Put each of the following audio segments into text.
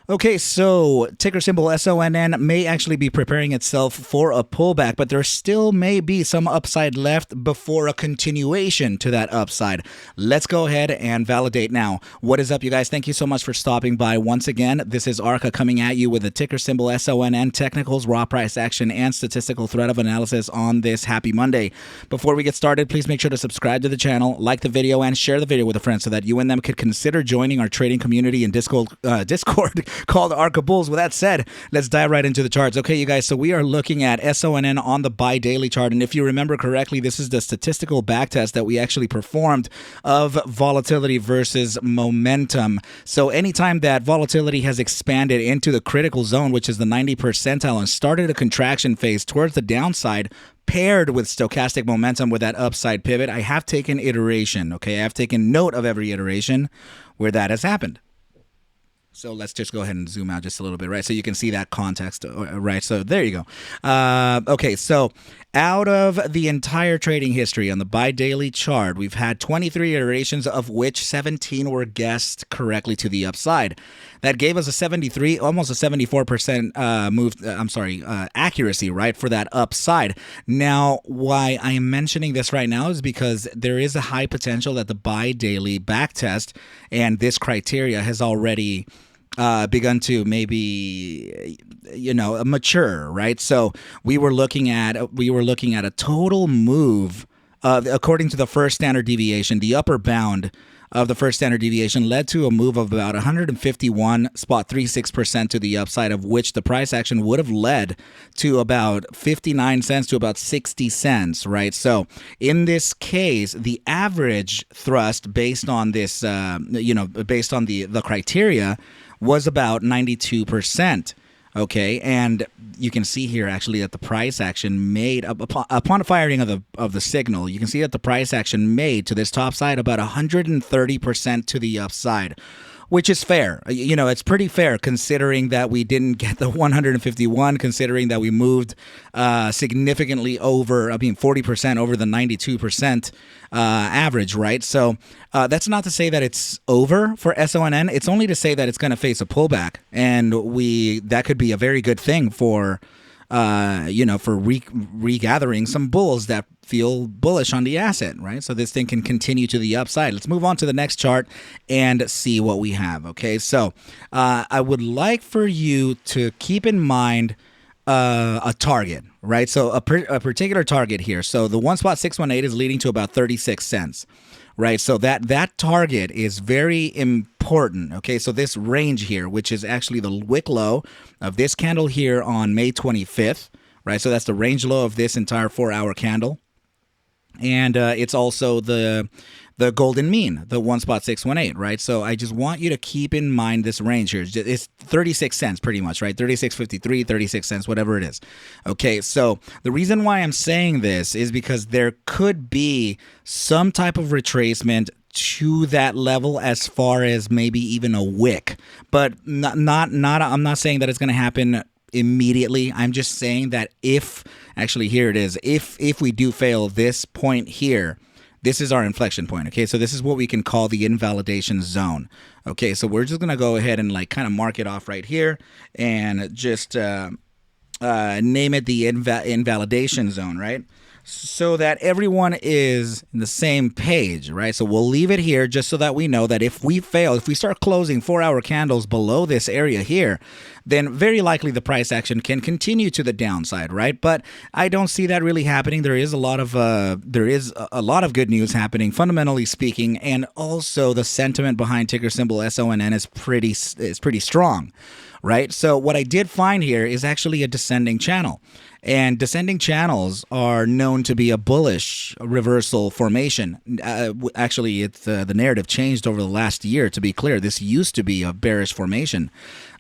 Okay, so ticker symbol SONN may actually be preparing itself for a pullback, but there still may be some upside left before a continuation to that upside. Let's go ahead and validate now. What is up, you guys? Thank you so much for stopping by once again. This is ARCa coming at you with the ticker symbol SONN, technicals, raw price action, and statistical threat of analysis on this happy Monday. Before we get started, please make sure to subscribe to the channel, like the video, and share the video with a friend so that you and them could consider joining our trading community in Discord called ARCa Bulls. With that said, let's dive right into the charts. Okay, you guys, so we are looking at SONN on the buy daily chart, and if you remember correctly, this is the statistical backtest that we actually performed of volatility versus momentum. So anytime that volatility has expanded into the critical zone, which is the 90 percentile, and started a contraction phase towards the downside, paired with stochastic momentum with that upside pivot, I have taken iteration, okay? I have taken note of every iteration where that has happened. So let's just go ahead and zoom out just a little bit, right? So you can see that context, right? So there you go. Okay, so out of the entire trading history on the buy daily chart, we've had 23 iterations, of which 17 were guessed correctly to the upside. That gave us a 73, almost a 74% accuracy, right, for that upside. Now, why I am mentioning this right now is because there is a high potential that the buy daily backtest and this criteria has already begun to maybe, mature, right? So we were looking at a total move, according to the first standard deviation, the upper bound of the first standard deviation led to a move of about 151.36% to the upside, of which the price action would have led to about 59 cents to about 60 cents, right? So in this case, the average thrust based on this, based on the criteria, was about 92%. Okay, and you can see here actually that the price action made upon firing of the signal, you can see that the price action made to this top side about 130% to the upside, which is fair. It's pretty fair considering that we didn't get the 151, considering that we moved significantly over, 40% over the 92% average, right? So that's not to say that it's over for SONN. It's only to say that it's going to face a pullback, and that could be a very good thing for regathering some bulls that feel bullish on the asset, right? So this thing can continue to the upside. Let's move on to the next chart and see what we have, okay? So I would like for you to keep in mind a target, right? So a particular target here. So the 1.618 is leading to about 36 cents. Right, so that target is very important, okay? So this range here, which is actually the wick low of this candle here on May 25th, right? So that's the range low of this entire 4-hour candle. And it's also the golden mean, the 1.618, right? So I just want you to keep in mind this range here. It's 36 cents pretty much, right? 36.53, 36 cents, whatever it is. Okay, so the reason why I'm saying this is because there could be some type of retracement to that level as far as maybe even a wick. But I'm not saying that it's going to happen immediately. I'm just saying that if we do fail this point here, this is our inflection point, okay? So this is what we can call the invalidation zone, okay? So we're just going to go ahead and kind of mark it off right here and just name it the invalidation zone, right? So that everyone is in the same page, right? So we'll leave it here just so that we know that if we start closing 4-hour candles below this area here, then very likely the price action can continue to the downside, right? But I don't see that really happening. There is a lot of good news happening, fundamentally speaking, and also the sentiment behind ticker symbol SONN is pretty strong, right? So what I did find here is actually a descending channel. And descending channels are known to be a bullish reversal formation. Actually, the narrative changed over the last year, to be clear. This used to be a bearish formation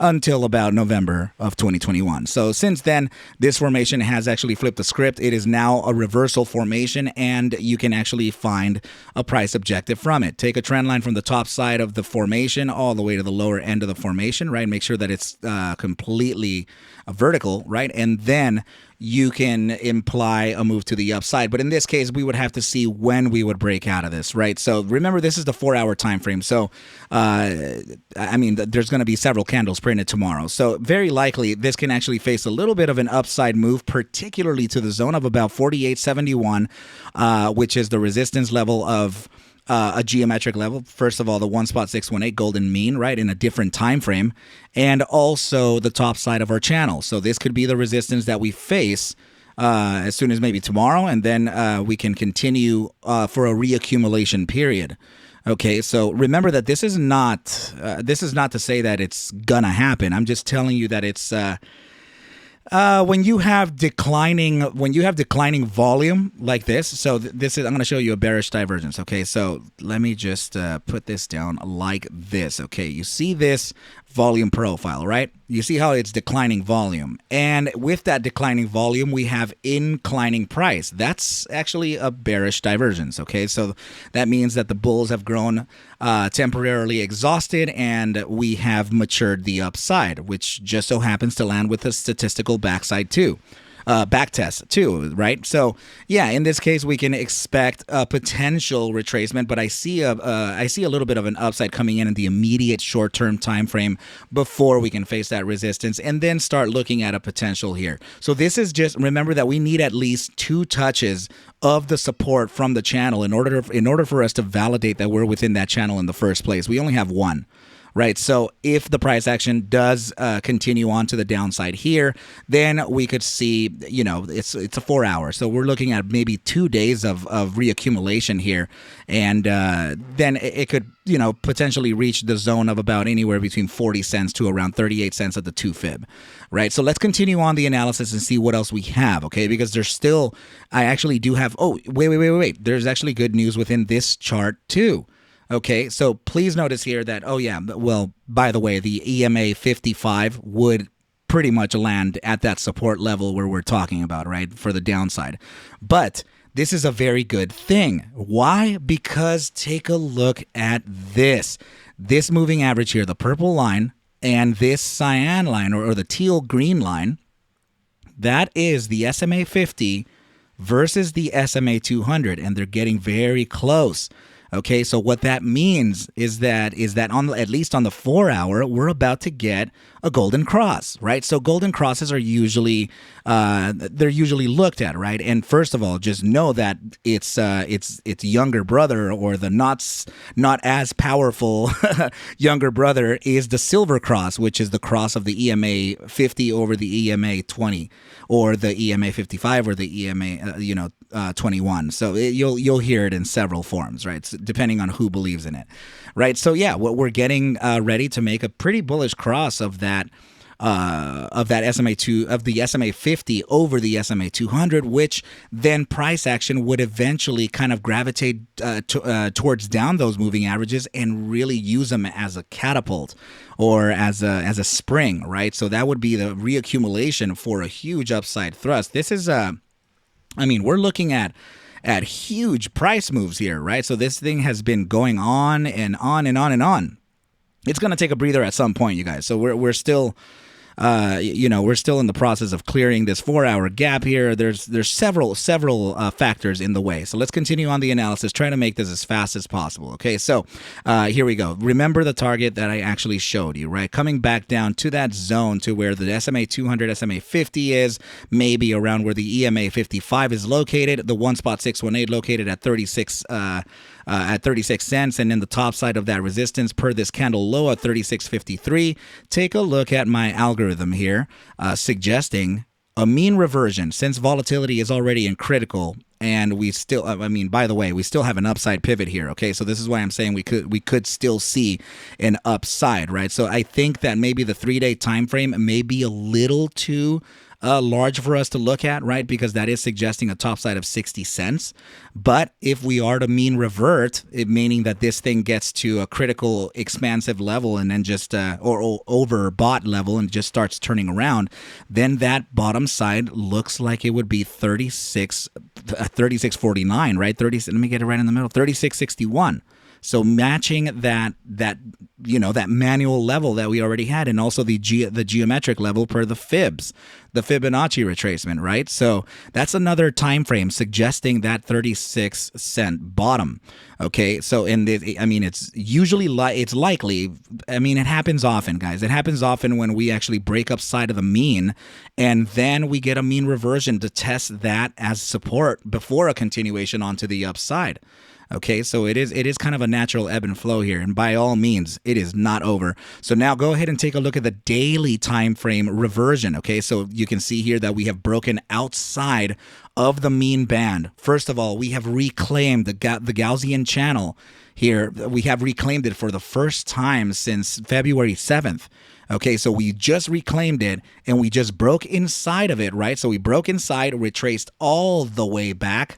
until about November of 2021. So since then, this formation has actually flipped the script. It is now a reversal formation, and you can actually find a price objective from it. Take a trend line from the top side of the formation all the way to the lower end of the formation, right? Make sure that it's completely vertical, right? And then you can imply a move to the upside. But in this case, we would have to see when we would break out of this, right? So remember, this is the 4-hour time frame. So, there's going to be several candles printed tomorrow. So very likely, this can actually face a little bit of an upside move, particularly to the zone of about 48.71, which is the resistance level of a geometric level. First of all, the 1.618 golden mean, right, in a different time frame, and also the top side of our channel. So this could be the resistance that we face as soon as maybe tomorrow, and then we can continue for a reaccumulation period. Okay, so remember that this is not to say that it's gonna happen. I'm just telling you that it's when you have declining volume like this. So this is, I'm going to show you a bearish divergence. Okay, so let me just put this down like this. Okay, you see this volume profile, right? You see how it's declining volume, and with that declining volume, we have inclining price. That's actually a bearish divergence. Okay, so that means that the bulls have grown temporarily exhausted, and we have matured the upside, which just so happens to land with a statistical backside too. Back test too, right? So yeah, in this case, we can expect a potential retracement, but I see a little bit of an upside coming in the immediate short-term time frame before we can face that resistance, and then start looking at a potential here. So this is just, remember that we need at least 2 touches of the support from the channel in order for us to validate that we're within that channel in the first place. We only have 1. Right, so if the price action does continue on to the downside here, then we could see, it's a 4-hour. So we're looking at maybe 2 days of reaccumulation here, and then it could, potentially reach the zone of about anywhere between 40 cents to around 38 cents at the 2 fib. Right, so let's continue on the analysis and see what else we have, okay? Because there's still, I actually do have, wait. There's actually good news within this chart too. Okay, so please notice here that, by the way, the EMA 55 would pretty much land at that support level where we're talking about, right, for the downside. But this is a very good thing. Why? Because take a look at this. This moving average here, the purple line, and this cyan line, or the teal green line, that is the SMA 50 versus the SMA 200, and they're getting very close. Okay, so what that means is that on, at least on the 4-hour, we're about to get a golden cross, right? So golden crosses are usually they're usually looked at, right? And first of all, just know that its younger brother, or the not as powerful younger brother, is the silver cross, which is the cross of the EMA 50 over the EMA 20, or the EMA 55 or the EMA 21. So you'll hear it in several forms, right? So depending on who believes in it, right? So yeah, what we're getting ready to make a pretty bullish cross of that the SMA 50 over the SMA 200, which then price action would eventually kind of gravitate towards down those moving averages and really use them as a catapult or as a spring, right? So that would be the reaccumulation for a huge upside thrust. This is we're looking at huge price moves here, right? So this thing has been going on and on and on and on. It's going to take a breather at some point, you guys. So we're still we're still in the process of clearing this 4-hour gap here. There's several factors in the way. So let's continue on the analysis, trying to make this as fast as possible. Okay, so here we go. Remember the target that I actually showed you, right? Coming back down to that zone to where the SMA 200, SMA 50 is, maybe around where the EMA 55 is located, the 1.618 located at 36 cents, and then the top side of that resistance per this candle low at 36.53. Take a look at my algorithm here, suggesting a mean reversion, since volatility is already in critical, and we still, by the way, we still have an upside pivot here. Okay, so this is why I'm saying we could still see an upside, right? So I think that maybe the 3-day time frame may be a little too large for us to look at, right? Because that is suggesting a top side of 60 cents. But if we are to mean revert, it meaning that this thing gets to a critical expansive level and then just or overbought level and just starts turning around, then that bottom side looks like it would be 36.49, right? Let me get it right in the middle, 36.61. So matching that that manual level that we already had, and also the geometric level per the Fibs, the Fibonacci retracement, right? So that's another time frame suggesting that 36-cent bottom. Okay, so it's usually it's likely. It happens often, guys. It happens often when we actually break upside of the mean, and then we get a mean reversion to test that as support before a continuation onto the upside. Okay, so it is kind of a natural ebb and flow here, and by all means, it is not over. So now go ahead and take a look at the daily time frame reversion. Okay, so you can see here that we have broken outside of the mean band. First of all, we have reclaimed the Gaussian channel here. We have reclaimed it for the first time since February 7th. Okay, so we just reclaimed it, and we just broke inside of it, right? So we broke inside, retraced all the way back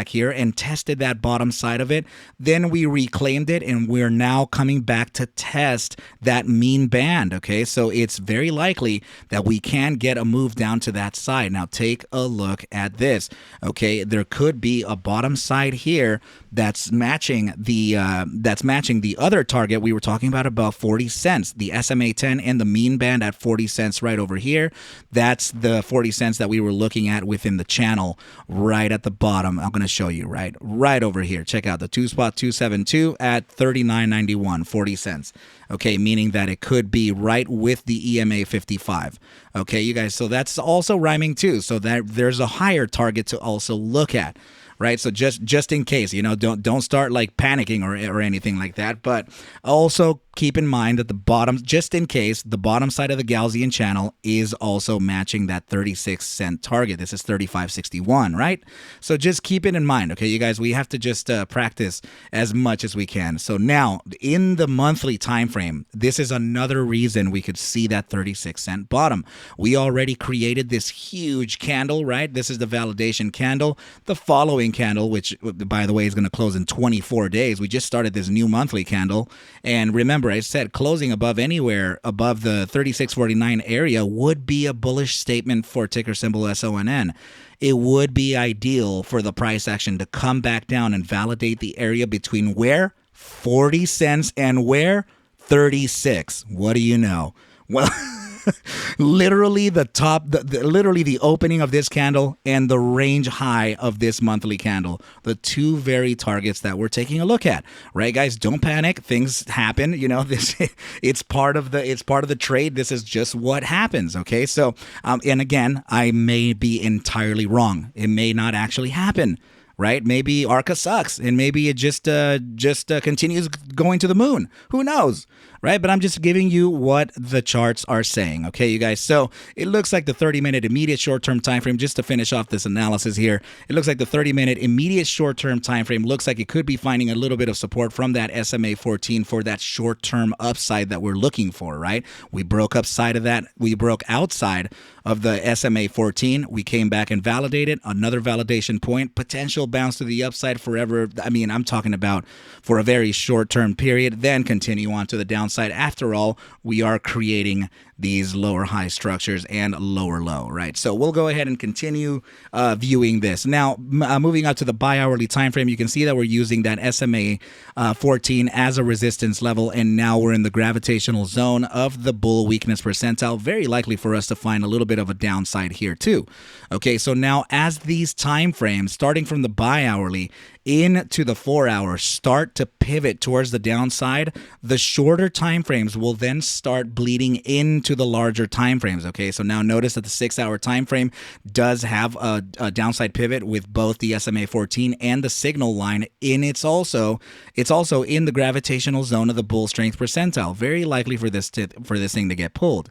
here, and tested that bottom side of it. Then we reclaimed it, and we're now coming back to test that mean band. Okay, so it's very likely that we can get a move down to that side. Now take a look at this. Okay, there could be a bottom side here that's matching the other target we were talking about 40 cents, the SMA 10 and the mean band at 40 cents right over here. That's the 40 cents that we were looking at within the channel right at the bottom. I'm going to show you right over here. Check out the 2.272 at 39.91, 40 cents. Okay, meaning that it could be right with the EMA 55. Okay, you guys, so that's also rhyming too. So that there's a higher target to also look at. Right, so just in case, don't start like panicking or anything like that. But also keep in mind that the bottom, just in case, the bottom side of the Gaussian channel is also matching that 36-cent target. This is 35.61, right? So just keep it in mind, okay, you guys. We have to just practice as much as we can. So now, in the monthly time frame, this is another reason we could see that 36-cent bottom. We already created this huge candle, right? This is the validation candle. The following candle, which by the way is going to close in 24 days. We just started this new monthly candle, and remember I said closing above anywhere above the 36.49 area would be a bullish statement for ticker symbol SONN. It would be ideal for the price action to come back down and validate the area between where 40 cents and where 36. What do you know? Well, literally literally the opening of this candle and the range high of this monthly candle, the two very targets that we're taking a look at, right, guys? Don't panic. Things happen. This it's part of the trade. This is just what happens. Okay, so and again, I may be entirely wrong. It may not actually happen. Right? Maybe ARCa sucks, and maybe it just continues going to the moon. Who knows? Right? But I'm just giving you what the charts are saying. Okay, you guys. So it looks like the 30-minute immediate short-term time frame, just to finish off this analysis here, it looks like the 30-minute immediate short-term time frame looks like it could be finding a little bit of support from that SMA 14 for that short-term upside that we're looking for, right? We broke upside of that. We broke outside of the SMA 14. We came back and validated another validation point, potential bounce to the upside forever. I'm talking about for a very short-term period, then continue on to the downside. After all, we are creating these lower high structures and lower low, right? So we'll go ahead and continue viewing this. Now, moving up to the bi-hourly time frame, you can see that we're using that SMA 14 as a resistance level, and now we're in the gravitational zone of the bull weakness percentile. Very likely for us to find a little bit of a downside here too. Okay, so now as these time frames, starting from the bi-hourly into the 4-hour, start to pivot towards the downside, the shorter time frames will then start bleeding into the larger time frames. Okay, so now notice that the 6-hour time frame does have a downside pivot with both the SMA 14 and the signal line it's also in the gravitational zone of the bull strength percentile. Very likely for this thing to get pulled.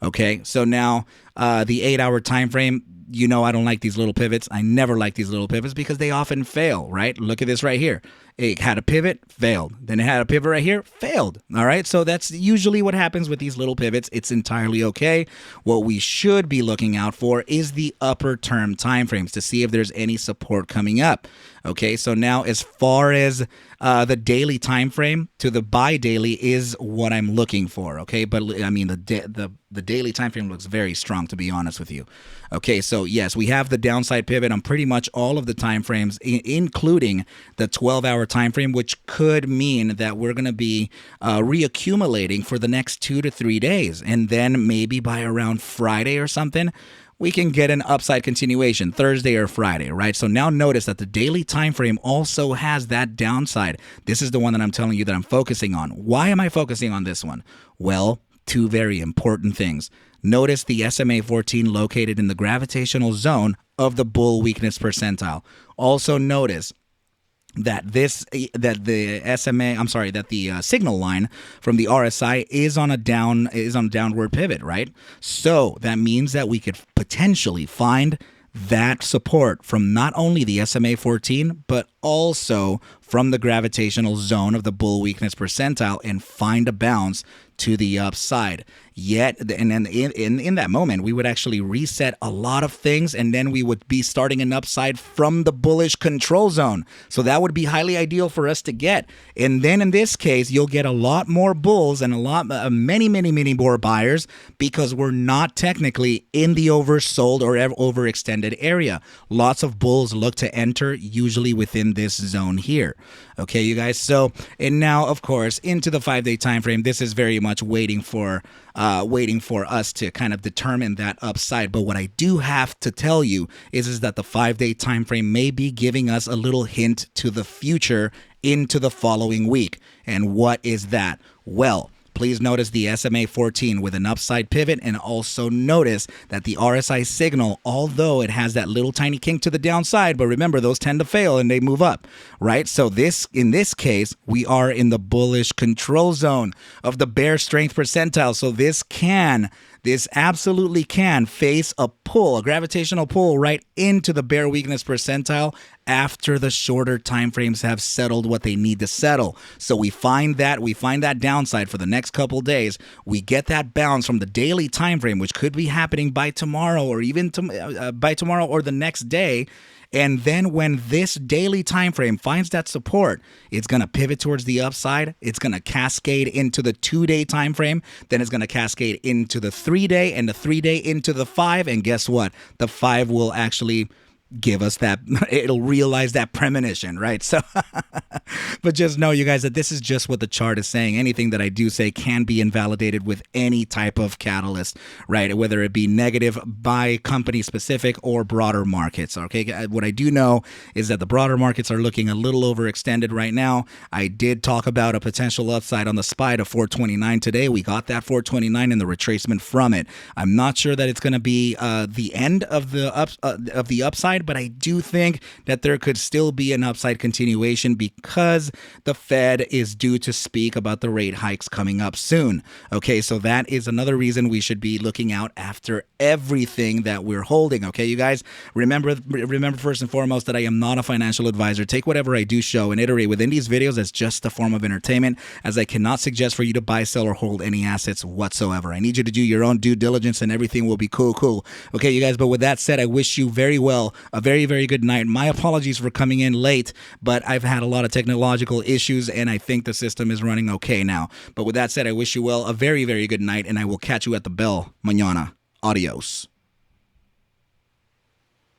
Okay, so now the 8-hour time frame, I don't like these little pivots. I never like these little pivots because they often fail, right? Look at this right here. It had a pivot, failed. Then it had a pivot right here, failed. All right, so that's usually what happens with these little pivots. It's entirely okay. What we should be looking out for is the upper term time frames to see if there's any support coming up. Okay, so now as far as the daily time frame to the bi-daily is what I'm looking for. Okay, but the daily time frame looks very strong, to be honest with you. Okay, so yes, we have the downside pivot on pretty much all of the time frames, including the 12-hour time frame, which could mean that we're going to be reaccumulating for the next 2 to 3 days. And then maybe by around Friday or something, we can get an upside continuation, Thursday or Friday, right? So now notice that the daily time frame also has that downside. This is the one that I'm telling you that I'm focusing on. Why am I focusing on this one? Well, two very important things. Notice the SMA 14 located in the gravitational zone of the bull weakness percentile. Also notice that the signal line from the RSI is on a downward pivot, right? So that means that we could potentially find that support from not only the SMA 14, but also from the gravitational zone of the bull weakness percentile and find a bounce to the upside. Yet, and then in that moment, we would actually reset a lot of things, and then we would be starting an upside from the bullish control zone. So that would be highly ideal for us to get. And then in this case, you'll get a lot more bulls and many more buyers, because we're not technically in the oversold or overextended area. Lots of bulls look to enter, usually within this zone here. Okay, you guys. So, and now, of course, into the 5-day time frame, this is very much waiting for us to kind of determine that upside. But what I do have to tell you is that the 5-day time frame may be giving us a little hint to the future into the following week. And what is that? Well, please notice the SMA 14 with an upside pivot, and also notice that the RSI signal, although it has that little tiny kink to the downside, but remember, those tend to fail and they move up, right? So in this case, we are in the bullish control zone of the bear strength percentile. So this absolutely can face a gravitational pull right into the bear weakness percentile after the shorter time frames have settled what they need to settle. So we find that downside for the next couple days. We get that bounce from the daily time frame, which could be happening by tomorrow or even by tomorrow or the next day. And then when this daily time frame finds that support, it's going to pivot towards the upside. It's going to cascade into the 2-day time frame. Then it's going to cascade into the 3-day, and the 3-day into the 5. And guess what? The 5 will actually give us that, it'll realize that premonition, right? So, but just know, you guys, that this is just what the chart is saying. Anything that I do say can be invalidated with any type of catalyst, right? Whether it be negative by company specific or broader markets, okay? What I do know is that the broader markets are looking a little overextended right now. I did talk about a potential upside on the SPY to 429 today. We got that 429 and the retracement from it. I'm not sure that it's going to be the end of the upside, but I do think that there could still be an upside continuation because the Fed is due to speak about the rate hikes coming up soon. Okay, so that is another reason we should be looking out after everything that we're holding. Okay, you guys, remember first and foremost that I am not a financial advisor. Take whatever I do show and iterate within these videos as just a form of entertainment, as I cannot suggest for you to buy, sell, or hold any assets whatsoever. I need you to do your own due diligence and everything will be cool. Okay, you guys, but with that said, I wish you very well a very, very good night. My apologies for coming in late, but I've had a lot of technological issues and I think the system is running okay now. But with that said, I wish you well a very, very good night, and I will catch you at the bell mañana. Adios.